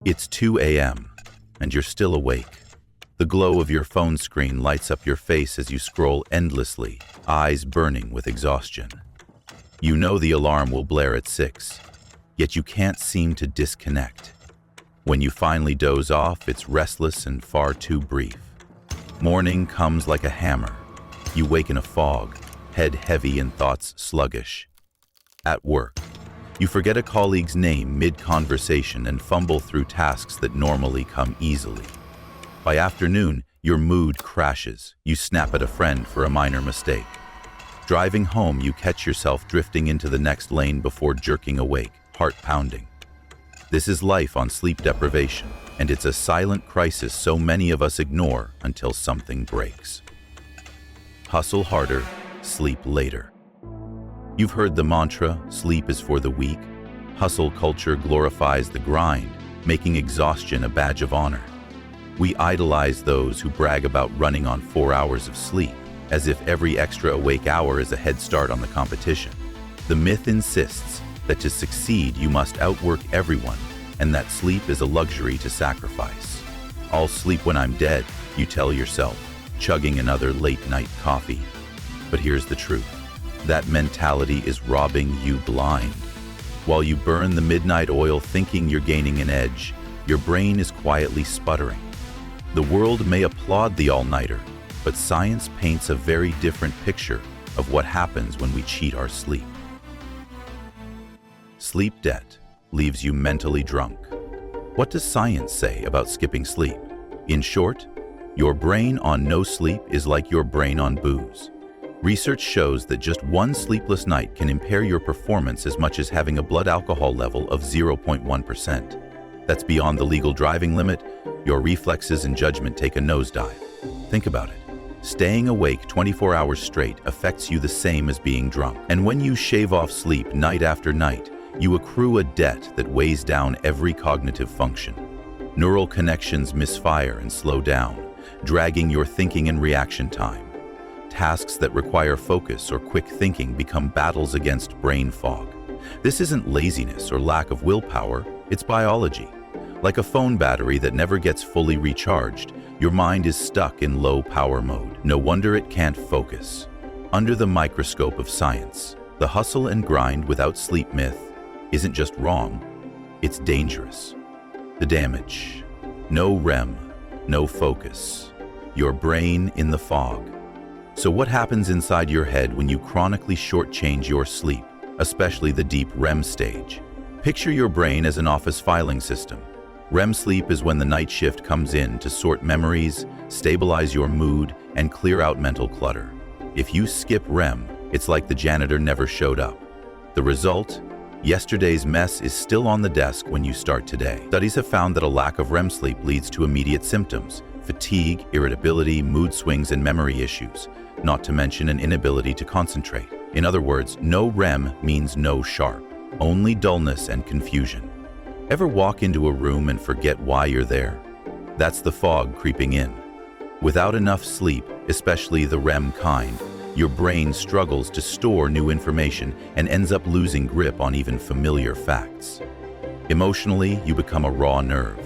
It's 2 a.m., and you're still awake. The glow of your phone screen lights up your face as you scroll endlessly, eyes burning with exhaustion. You know the alarm will blare at 6, yet you can't seem to disconnect. When you finally doze off, it's restless and far too brief. Morning comes like a hammer. You wake in a fog, head heavy and thoughts sluggish. At work, you forget a colleague's name mid-conversation and fumble through tasks that normally come easily. By afternoon, your mood crashes. You snap at a friend for a minor mistake. Driving home, you catch yourself drifting into the next lane before jerking awake, heart pounding. This is life on sleep deprivation, and it's a silent crisis so many of us ignore until something breaks. Hustle harder, sleep later. You've heard the mantra, sleep is for the weak. Hustle culture glorifies the grind, making exhaustion a badge of honor. We idolize those who brag about running on 4 hours of sleep, as if every extra awake hour is a head start on the competition. The myth insists that to succeed you must outwork everyone, and that sleep is a luxury to sacrifice. I'll sleep when I'm dead, you tell yourself, chugging another late-night coffee. But here's the truth. That mentality is robbing you blind. While you burn the midnight oil thinking you're gaining an edge, your brain is quietly sputtering. The world may applaud the all-nighter, but science paints a very different picture of what happens when we cheat our sleep. Sleep debt leaves you mentally drunk. What does science say about skipping sleep? In short, your brain on no sleep is like your brain on booze. Research shows that just one sleepless night can impair your performance as much as having a blood alcohol level of 0.1%. That's beyond the legal driving limit. Your reflexes and judgment take a nosedive. Think about it. Staying awake 24 hours straight affects you the same as being drunk. And when you shave off sleep night after night, you accrue a debt that weighs down every cognitive function. Neural connections misfire and slow down, dragging your thinking and reaction time. Tasks that require focus or quick thinking become battles against brain fog. This isn't laziness or lack of willpower, it's biology. Like a phone battery that never gets fully recharged, your mind is stuck in low power mode. No wonder it can't focus. Under the microscope of science, the hustle and grind without sleep myth isn't just wrong, it's dangerous. The damage: no REM, no focus, your brain in the fog. So what happens inside your head when you chronically shortchange your sleep, especially the deep REM stage? Picture your brain as an office filing system. REM sleep is when the night shift comes in to sort memories, stabilize your mood, and clear out mental clutter. If you skip REM, it's like the janitor never showed up. The result? Yesterday's mess is still on the desk when you start today. Studies have found that a lack of REM sleep leads to immediate symptoms: fatigue, irritability, mood swings, and memory issues, not to mention an inability to concentrate. In other words, no REM means no sharp, only dullness and confusion. Ever walk into a room and forget why you're there? That's the fog creeping in. Without enough sleep, especially the REM kind, your brain struggles to store new information and ends up losing grip on even familiar facts. Emotionally, you become a raw nerve.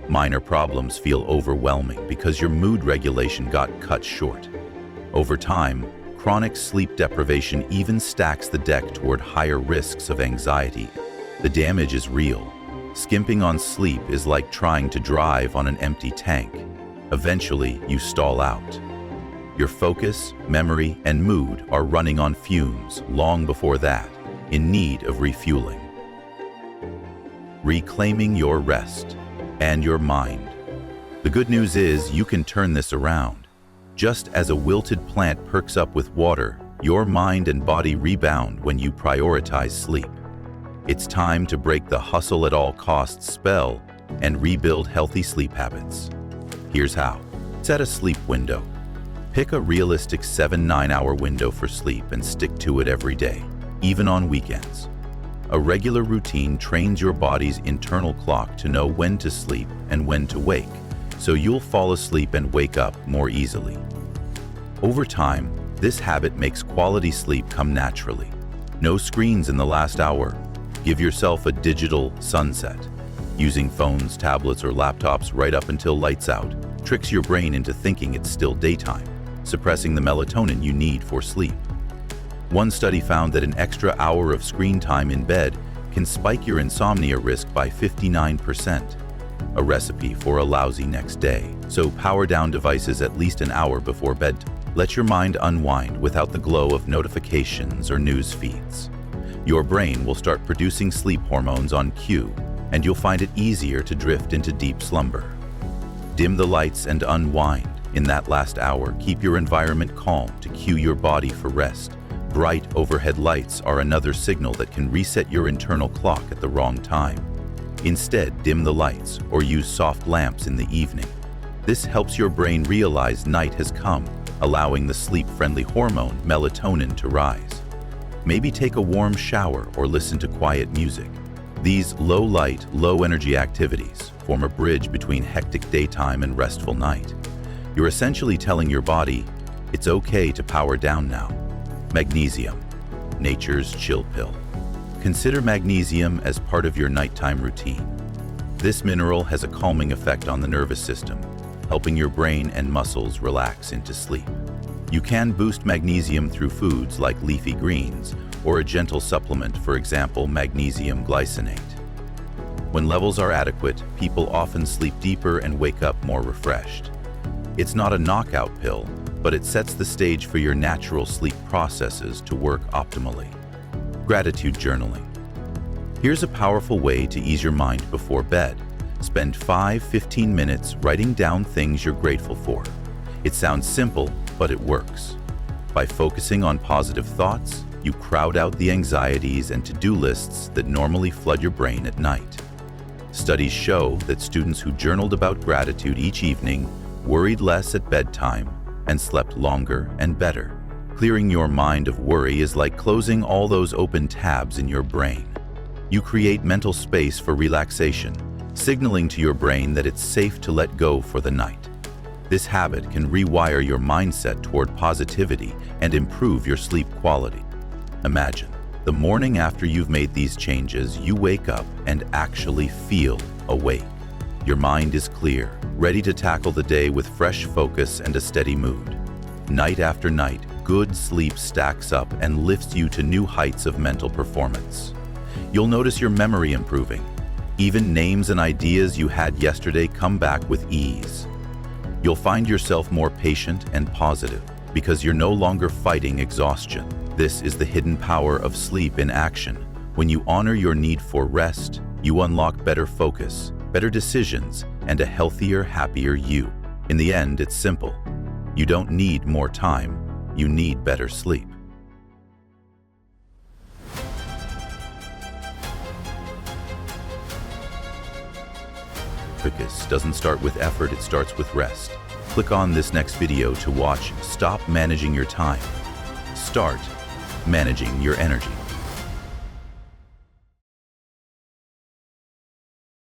Minor problems feel overwhelming because your mood regulation got cut short. Over time, chronic sleep deprivation even stacks the deck toward higher risks of anxiety. The damage is real. Skimping on sleep is like trying to drive on an empty tank. Eventually, you stall out. Your focus, memory, and mood are running on fumes long before that, in need of refueling. Reclaiming your rest and your mind. The good news is you can turn this around. Just as a wilted plant perks up with water, your mind and body rebound when you prioritize sleep. It's time to break the hustle at all costs spell and rebuild healthy sleep habits. Here's how. Set a sleep window. Pick a realistic 7-9 hour window for sleep and stick to it every day, even on weekends. A regular routine trains your body's internal clock to know when to sleep and when to wake, so you'll fall asleep and wake up more easily. Over time, this habit makes quality sleep come naturally. No screens in the last hour. Give yourself a digital sunset. Using phones, tablets, or laptops right up until lights out tricks your brain into thinking it's still daytime, suppressing the melatonin you need for sleep. One study found that an extra hour of screen time in bed can spike your insomnia risk by 59%, a recipe for a lousy next day. So power down devices at least an hour before bed. Let your mind unwind without the glow of notifications or news feeds. Your brain will start producing sleep hormones on cue, and you'll find it easier to drift into deep slumber. Dim the lights and unwind. In that last hour, keep your environment calm to cue your body for rest. Bright overhead lights are another signal that can reset your internal clock at the wrong time. Instead, dim the lights or use soft lamps in the evening. This helps your brain realize night has come, allowing the sleep-friendly hormone melatonin to rise. Maybe take a warm shower or listen to quiet music. These low-light, low-energy activities form a bridge between hectic daytime and restful night. You're essentially telling your body, it's okay to power down now. Magnesium, nature's chill pill. Consider magnesium as part of your nighttime routine. This mineral has a calming effect on the nervous system, helping your brain and muscles relax into sleep. You can boost magnesium through foods like leafy greens or a gentle supplement, for example, magnesium glycinate. When levels are adequate, people often sleep deeper and wake up more refreshed. It's not a knockout pill, but it sets the stage for your natural sleep processes to work optimally. Gratitude journaling. Here's a powerful way to ease your mind before bed. Spend 5-15 minutes writing down things you're grateful for. It sounds simple, but it works. By focusing on positive thoughts, you crowd out the anxieties and to-do lists that normally flood your brain at night. Studies show that students who journaled about gratitude each evening worried less at bedtime and slept longer and better. Clearing your mind of worry is like closing all those open tabs in your brain. You create mental space for relaxation, signaling to your brain that it's safe to let go for the night. This habit can rewire your mindset toward positivity and improve your sleep quality. Imagine, the morning after you've made these changes, you wake up and actually feel awake. Your mind is clear, ready to tackle the day with fresh focus and a steady mood. Night after night, good sleep stacks up and lifts you to new heights of mental performance. You'll notice your memory improving. Even names and ideas you had yesterday come back with ease. You'll find yourself more patient and positive because you're no longer fighting exhaustion. This is the hidden power of sleep in action. When you honor your need for rest, you unlock better focus, better decisions, and a healthier, happier you. In the end, it's simple. You don't need more time, you need better sleep. Focus doesn't start with effort, it starts with rest. Click on this next video to watch Stop Managing Your Time. Start managing your energy.